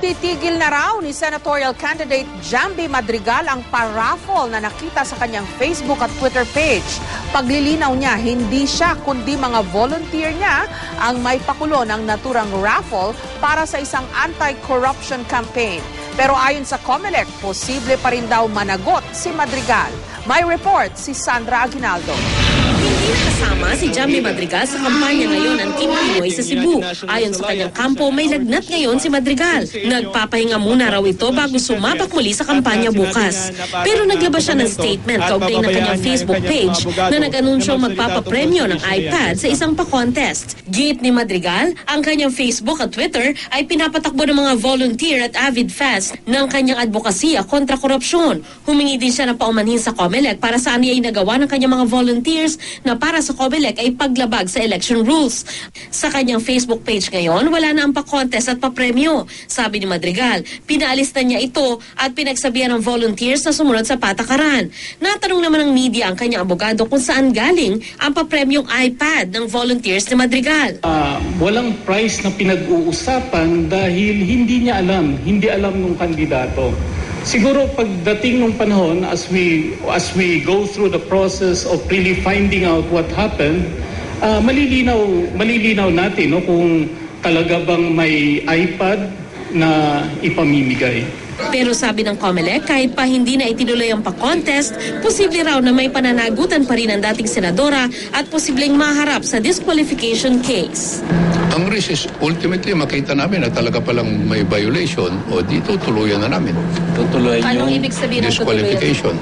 Ititigil na raw ni senatorial candidate Jamby Madrigal ang paraffle na nakita sa kanyang Facebook at Twitter page. Paglilinaw niya, hindi siya kundi mga volunteer niya ang may pakulo ng naturang raffle para sa isang anti-corruption campaign. Pero ayon sa COMELEC, posible pa rin daw managot si Madrigal. May report si Sandra Aguinaldo. Hindi nakasama si Jamby Madrigal sa kampanya ngayon ng Team Pinoy sa Cebu. Ayon sa kanyang kampo, may lagnat ngayon si Madrigal. Nagpapahinga muna raw ito bago sumabak muli sa kampanya bukas. Pero naglabas siya ng statement kaugnay ng kanyang Facebook page na nag-anunsyong magpapapremyo ng iPad sa isang pa-contest. Gate ni Madrigal, ang kanyang Facebook at Twitter ay pinapatakbo ng mga volunteer at avid fans ng kanyang advokasya kontra korupsyon. Humingi din siya ng paumanhin sa COMELEC para sa ay nagawa ng kanyang mga volunteers na para sa COMELEC ay paglabag sa election rules. Sa kanyang Facebook page ngayon, wala na ang pa-contest at pa-premyo. Sabi ni Madrigal, pinaalis na niya ito at pinagsabihan ng volunteers na sumunod sa patakaran. Natanong naman ng media ang kanyang abogado kung saan galing ang pa-premyong iPad ng volunteers ni Madrigal. Walang price na pinag-uusapan dahil hindi alam ng kandidato. Siguro pagdating ng panahon as we go through the process of really finding out what happened, malilinaw natin kung talaga bang may iPad na ipamimigay. Pero sabi ng COMELEC, kahit pa hindi na itinuloy ang pa-contest, posible raw na may pananagutan pa rin ang dating senadora at posibleng maharap sa disqualification case. Ang risk is ultimately makita namin na talaga palang may violation o dito tuluyan na namin. Tutuloy Anong ibig sabihin ng disqualification?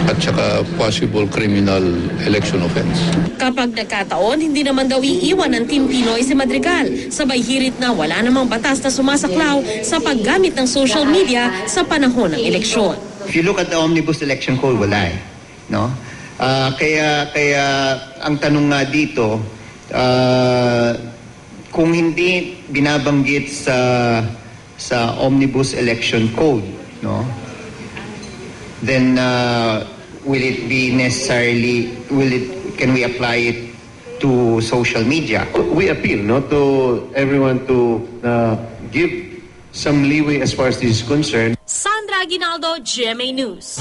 At saka possible criminal election offense. Kapag nagkataon, hindi naman daw iiwan ng Team Pinoy si Madrigal. Sabay hirit na wala namang batas na sumasaklaw sa paggamit ng social media sa panahon ng eleksyon. If you look at the Omnibus Election Code, wala no? Kaya ang tanong nga dito, kung hindi binabanggit sa Omnibus Election Code, no? Then will it be necessarily, can we apply it to social media? We appeal to everyone to give some leeway as far as this is concerned. Sandra Aguinaldo, GMA News.